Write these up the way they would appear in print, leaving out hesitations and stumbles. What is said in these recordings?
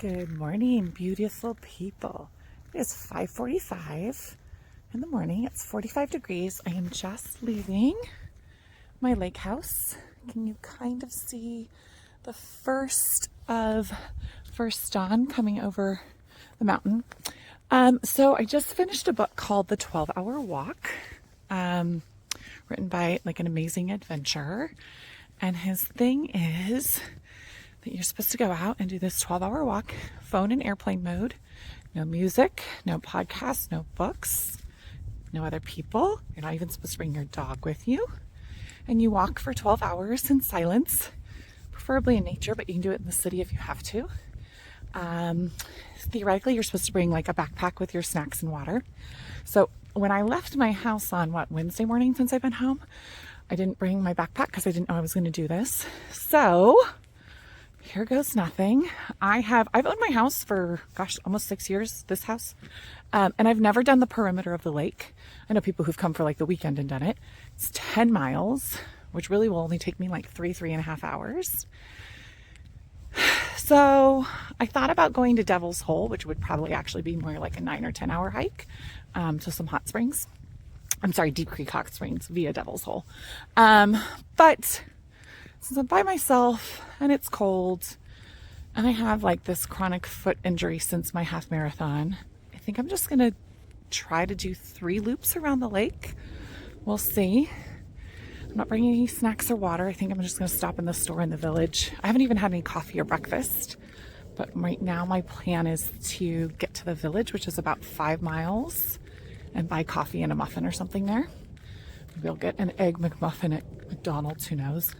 Good morning, beautiful people. It is 5:45 in the morning. It's 45 degrees. I am just leaving my lake house. Can you kind of see the first dawn coming over the mountain? So I just finished a book called The 12-Hour Walk, written by an amazing adventurer. And his thing is that you're supposed to go out and do this 12-hour walk, phone in airplane mode, no music, no podcasts, no books, no other people. You're not even supposed to bring your dog with you. And you walk for 12 hours in silence, preferably in nature, but you can do it in the city if you have to. Theoretically, you're supposed to bring a backpack with your snacks and water. So when I left my house on Wednesday morning, since I've been home, I didn't bring my backpack because I didn't know I was going to do this. So here goes nothing. I've owned my house for, almost 6 years, this house. And I've never done the perimeter of the lake. I know people who've come for the weekend and done it. It's 10 miles, which really will only take me 3.5 hours. So I thought about going to Devil's Hole, which would probably actually be more like a 9 or 10 hour hike, to some hot springs. I'm sorry, Deep Creek Hot Springs via Devil's Hole. But since I'm by myself and it's cold and I have this chronic foot injury since my half marathon, I think I'm just gonna try to do 3 loops around the lake. We'll see. I'm not bringing any snacks or water. I think I'm just gonna stop in the store in the village. I haven't even had any coffee or breakfast, but right now my plan is to get to the village, which is about 5 miles, and buy coffee and a muffin or something there. Maybe I'll get an egg McMuffin at McDonald's, who knows.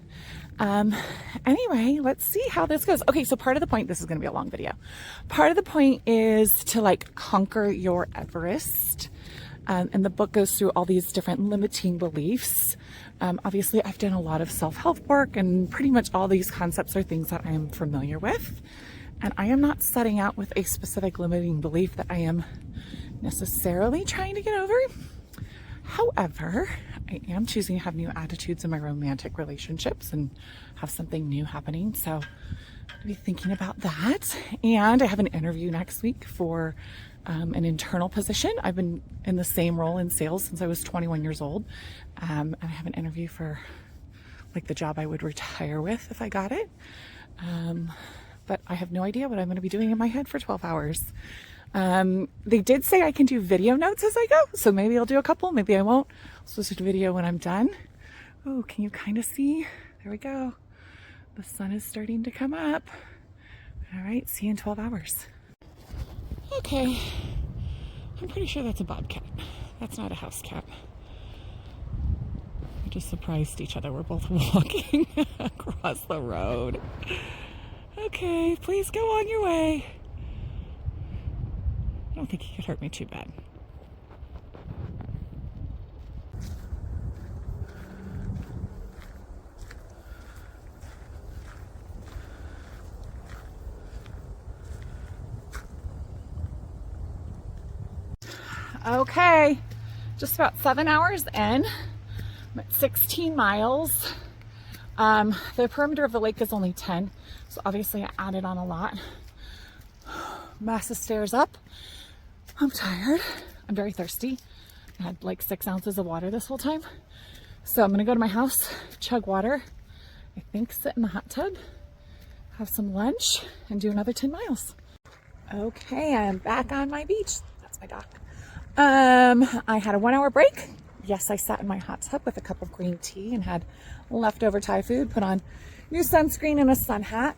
Anyway, let's see how this goes. Okay, so part of the point, this is going to be a long video. Part of the point is to conquer your Everest. And the book goes through all these different limiting beliefs. Obviously, I've done a lot of self-help work, and pretty much all these concepts are things that I am familiar with. And I am not setting out with a specific limiting belief that I am necessarily trying to get over. However, I am choosing to have new attitudes in my romantic relationships and have something new happening. So I'll be thinking about that. And I have an interview next week for an internal position. I've been in the same role in sales since I was 21 years old. And I have an interview for the job I would retire with if I got it. But I have no idea what I'm going to be doing in my head for 12 hours. They did say I can do video notes as I go, so maybe I'll do a couple, maybe I won't. I'll supposed to do video when I'm done. Oh, can you kind of see? There we go. The sun is starting to come up. All right, see you in 12 hours. Okay, I'm pretty sure that's a bobcat. That's not a house cat. We just surprised each other. We're both walking across the road. Okay, please go on your way. I don't think he could hurt me too bad. Okay, just about 7 hours in. I'm at 16 miles. The perimeter of the lake is only 10, so obviously I added on a lot. Massive stairs up. I'm tired. I'm very thirsty. I had 6 ounces of water this whole time. So I'm gonna go to my house, chug water, I think sit in the hot tub, have some lunch, and do another 10 miles. Okay, I'm back on my beach. That's my dock. I had a 1 hour break. Yes, I sat in my hot tub with a cup of green tea and had leftover Thai food, put on new sunscreen and a sun hat.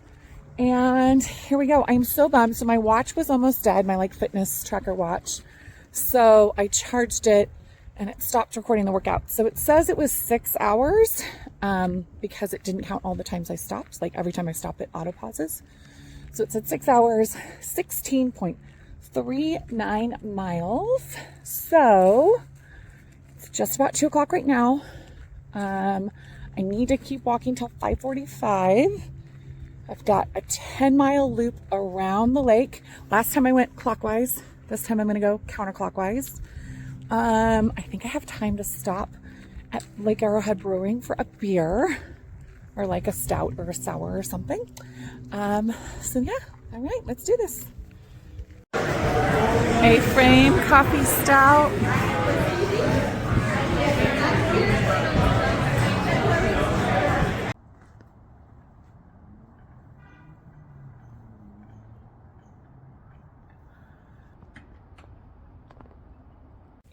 And here we go. I'm so bummed. So my watch was almost dead, my fitness tracker watch. So I charged it and it stopped recording the workout. So it says it was 6 hours because it didn't count all the times I stopped. Every time I stop, it auto pauses. So it said 6 hours, 16.39 miles. So it's just about 2 o'clock right now. I need to keep walking till 5:45. I've got a 10-mile loop around the lake. Last time I went clockwise. This time I'm going to go counterclockwise. I think I have time to stop at Lake Arrowhead Brewing for a beer or a stout or a sour or something. So yeah, All right, let's do this. A-frame coffee stout.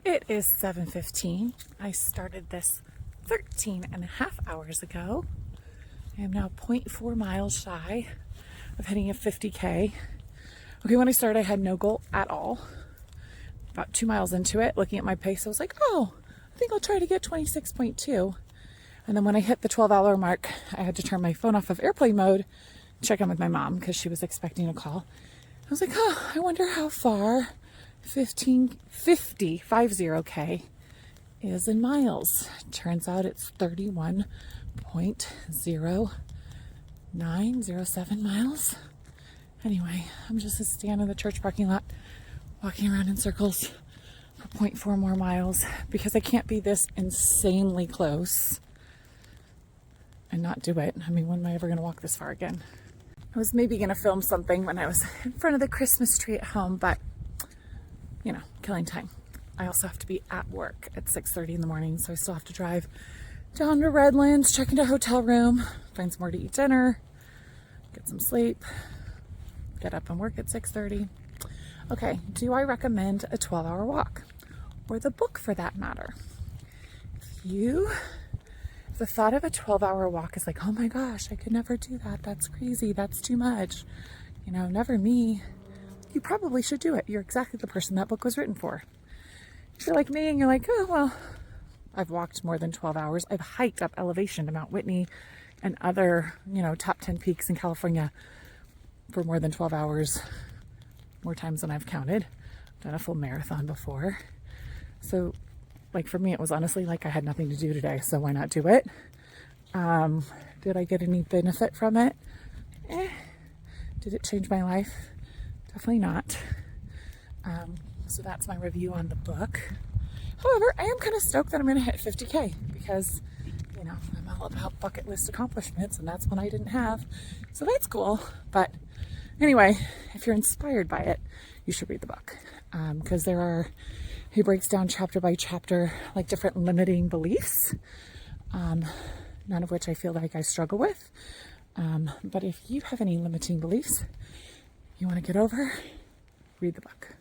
It is 7:15. I started this 13 and a half hours ago. I am now 0.4 miles shy of hitting a 50K. Okay, when I started, I had no goal at all. About 2 miles into it, looking at my pace, I was like, oh, I think I'll try to get 26.2. And then when I hit the 12-hour mark, I had to turn my phone off of airplane mode, check in with my mom because she was expecting a call. I was like, oh, I wonder how far 50K is in miles. Turns out it's 31.0907 miles. Anyway, I'm just standing in the church parking lot, walking around in circles for 0.4 more miles because I can't be this insanely close and not do it. I mean, when am I ever going to walk this far again? I was maybe going to film something when I was in front of the Christmas tree at home, but you know, killing time. I also have to be at work at 6:30 in the morning, so I still have to drive down to Redlands, check into a hotel room, find somewhere to eat dinner, get some sleep, get up and work at 6:30. Okay, do I recommend a 12-hour walk? Or the book for that matter? If the thought of a 12-hour walk is like, oh my gosh, I could never do that. That's crazy. That's too much. You know, never me. You probably should do it. You're exactly the person that book was written for. If you're like me and you're like, oh, well, I've walked more than 12 hours. I've hiked up elevation to Mount Whitney and other, you know, top 10 peaks in California for more than 12 hours, more times than I've counted. Done a full marathon before. So, like, for me, it was honestly like I had nothing to do today, so why not do it? Did I get any benefit from it? Did it change my life? Definitely not. So that's my review on the book. However, I am kind of stoked that I'm going to hit 50K because, you know, I'm all about bucket list accomplishments, and that's one I didn't have. So that's cool. But anyway, if you're inspired by it, you should read the book because he breaks down chapter by chapter like different limiting beliefs, none of which I feel like I struggle with. But if you have any limiting beliefs you want to get over, read the book.